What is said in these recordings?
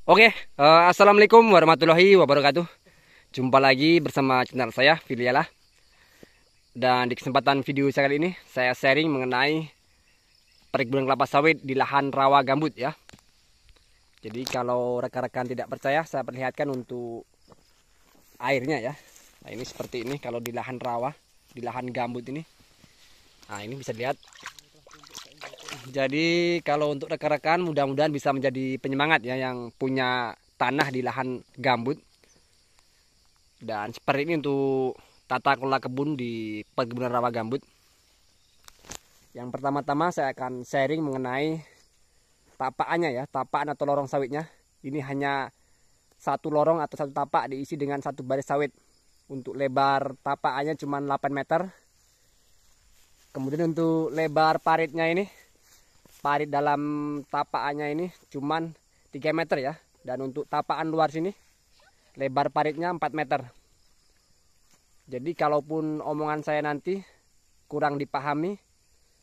Oke, assalamualaikum warahmatullahi wabarakatuh. Jumpa lagi bersama channel saya, Filialah. Dan di kesempatan video saya kali ini, saya sharing mengenai perkebunan kelapa sawit di lahan rawa gambut ya. Jadi kalau rekan-rekan tidak percaya, saya perlihatkan untuk airnya ya. Nah ini seperti ini kalau di lahan rawa, di lahan gambut ini. Nah ini bisa dilihat. Jadi kalau untuk rekan-rekan mudah-mudahan bisa menjadi penyemangat ya yang punya tanah di lahan gambut. Dan seperti ini untuk tata kelola kebun di perkebunan rawa gambut. Yang pertama-tama saya akan sharing mengenai tapakannya ya, tapaan atau lorong sawitnya. Ini hanya satu lorong atau satu tapak diisi dengan satu baris sawit. Untuk lebar tapakannya cuma 8 meter. Kemudian untuk lebar paritnya ini, parit dalam tapakannya ini cuman 3 meter ya. Dan untuk tapaan luar sini lebar paritnya 4 meter. Jadi kalaupun omongan saya nanti kurang dipahami,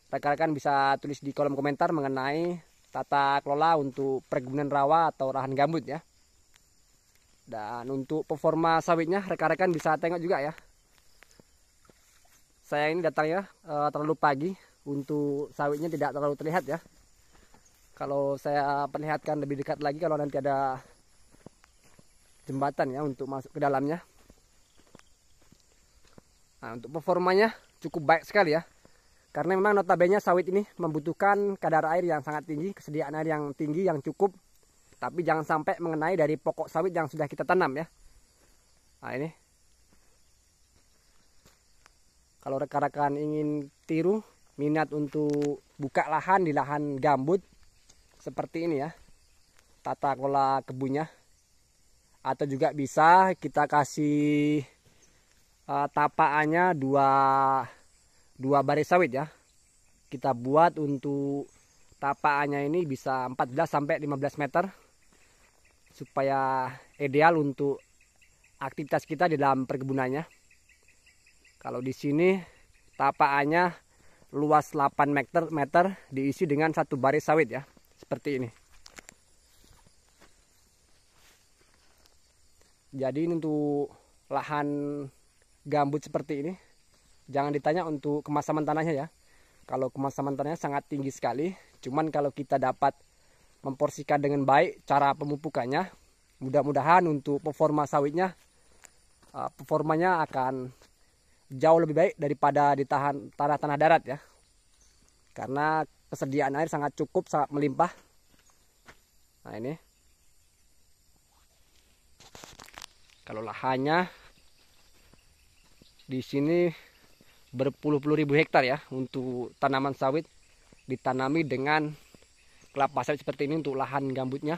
rekan-rekan bisa tulis di kolom komentar mengenai tata kelola untuk perkebunan rawa atau lahan gambut ya. Dan untuk performa sawitnya rekan-rekan bisa tengok juga ya. Saya ini datangnya terlalu pagi, untuk sawitnya tidak terlalu terlihat ya. Kalau saya perlihatkan lebih dekat lagi kalau nanti ada jembatan ya untuk masuk ke dalamnya. Nah, untuk performanya cukup baik sekali ya. Karena memang notabene sawit ini membutuhkan kadar air yang sangat tinggi, kesediaan air yang tinggi, yang cukup. Tapi jangan sampai mengenai dari pokok sawit yang sudah kita tanam ya. Nah ini. Kalau rekan-rekan ingin tiru, minat untuk buka lahan di lahan gambut seperti ini ya, tata kelola kebunnya. Atau juga bisa kita kasih tapakannya dua baris sawit ya. Kita buat untuk tapakannya ini bisa 14 sampai 15 meter supaya ideal untuk aktivitas kita di dalam perkebunannya. Kalau di sini tapakannya luas 8 meter diisi dengan satu baris sawit ya, seperti ini. Jadi ini untuk lahan gambut seperti ini, jangan ditanya untuk kemasaman tanahnya ya. Kalau kemasaman tanahnya sangat tinggi sekali, cuman kalau kita dapat memporsikan dengan baik cara pemupukannya, mudah-mudahan untuk performa sawitnya, performanya akan jauh lebih baik daripada di tanah darat ya. Karena kesediaan air sangat cukup, sangat melimpah. Nah ini. Kalau lahannya di sini berpuluh-puluh ribu hektar ya untuk tanaman sawit ditanami dengan kelapa sawit seperti ini untuk lahan gambutnya.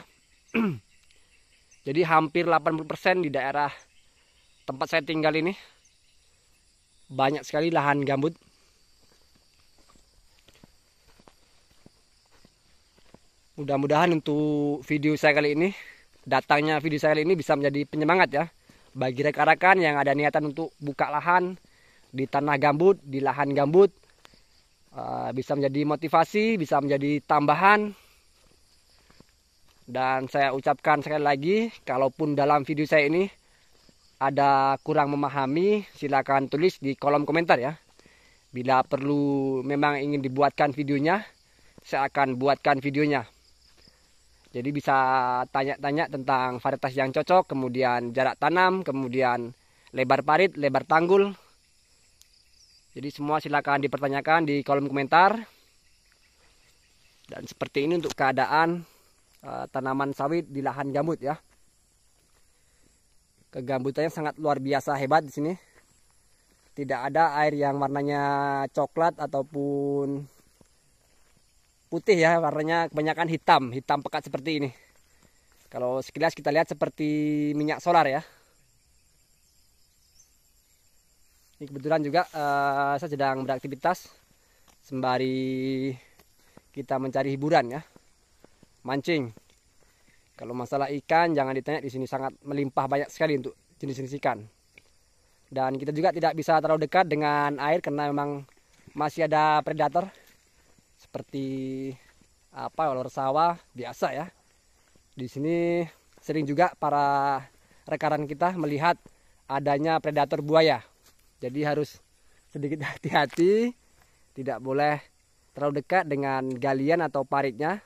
Jadi hampir 80% di daerah tempat saya tinggal ini banyak sekali lahan gambut. Mudah-mudahan untuk video saya kali ini, datangnya video saya kali ini bisa menjadi penyemangat ya bagi rekan-rekan yang ada niatan untuk buka lahan di tanah gambut, di lahan gambut. Bisa menjadi motivasi, bisa menjadi tambahan. Dan saya ucapkan sekali lagi, kalaupun dalam video saya ini ada kurang memahami, silakan tulis di kolom komentar ya. Bila perlu memang ingin dibuatkan videonya, saya akan buatkan videonya. Jadi bisa tanya-tanya tentang varietas yang cocok, kemudian jarak tanam, kemudian lebar parit, lebar tanggul. Jadi semua silakan dipertanyakan di kolom komentar. Dan seperti ini untuk keadaan tanaman sawit di lahan gambut ya. Kegambutannya sangat luar biasa hebat di sini. Tidak ada air yang warnanya coklat ataupun putih ya, warnanya kebanyakan hitam pekat seperti ini. Kalau sekilas kita lihat seperti minyak solar ya. Ini kebetulan juga saya sedang beraktivitas sembari kita mencari hiburan ya, mancing. Kalau masalah ikan jangan ditanya, di sini sangat melimpah banyak sekali untuk jenis-jenis ikan. Dan kita juga tidak bisa terlalu dekat dengan air karena memang masih ada predator seperti ular sawah biasa ya. Di sini sering juga para rekan kita melihat adanya predator buaya. Jadi harus sedikit hati-hati, tidak boleh terlalu dekat dengan galian atau paritnya,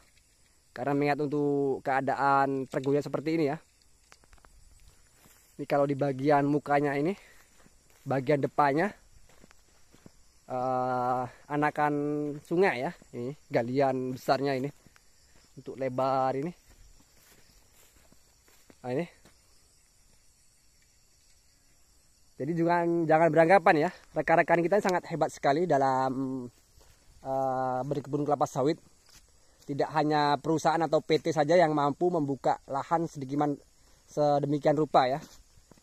karena mengingat untuk keadaan perguruan seperti ini ya. Ini kalau di bagian mukanya ini, bagian depannya anakan sungai ya, ini galian besarnya ini untuk lebar ini. Nah, ini. Jadi juga jangan beranggapan ya, rekan-rekan kita sangat hebat sekali dalam berkebun kelapa sawit. Tidak hanya perusahaan atau PT saja yang mampu membuka lahan sedemikian rupa ya.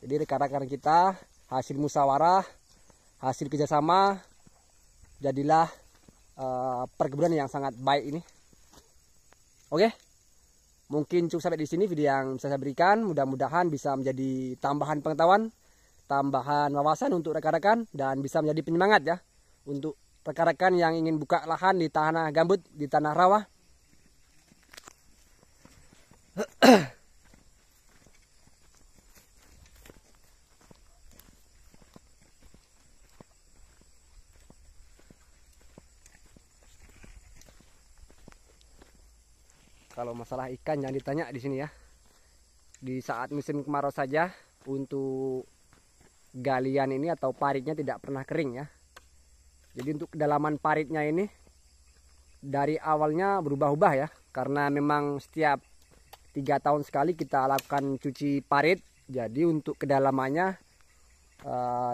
Jadi rekan-rekan kita hasil musyawarah, hasil kerjasama, jadilah perkebunan yang sangat baik ini. Oke, mungkin cukup sampai di sini video yang bisa saya berikan. Mudah-mudahan bisa menjadi tambahan pengetahuan, tambahan wawasan untuk rekan-rekan, dan bisa menjadi penyemangat ya untuk rekan-rekan yang ingin buka lahan di tanah gambut, di tanah rawa. Kalau masalah ikan jangan ditanya di sini ya. Di saat musim kemarau saja untuk galian ini atau paritnya tidak pernah kering ya. Jadi untuk kedalaman paritnya ini dari awalnya berubah-ubah ya, karena memang setiap 3 tahun sekali kita lakukan cuci parit. Jadi untuk kedalamannya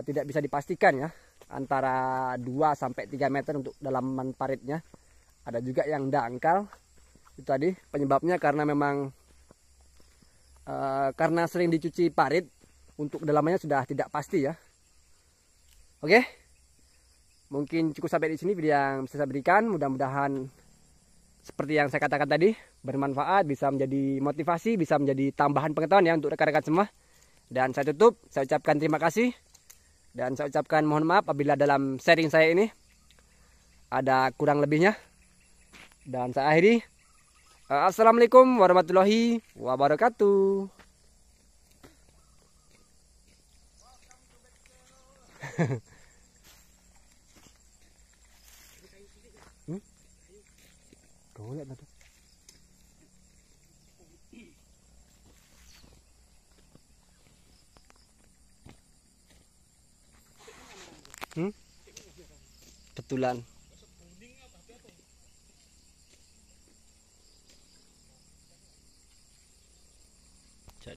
tidak bisa dipastikan ya, antara 2 sampai 3 meter untuk kedalaman paritnya. Ada juga yang dangkal. Itu tadi penyebabnya karena memang karena sering dicuci parit, untuk kedalamannya sudah tidak pasti ya. Oke, mungkin cukup sampai di sini video yang bisa saya berikan. Mudah-mudahan seperti yang saya katakan tadi bermanfaat, bisa menjadi motivasi, bisa menjadi tambahan pengetahuan ya untuk rekan-rekan semua. Dan saya tutup, saya ucapkan terima kasih, dan saya ucapkan mohon maaf apabila dalam sharing saya ini ada kurang lebihnya. Dan saya akhiri. Assalamualaikum warahmatullahi wabarakatuh. Kau lihat tadi. Betulan.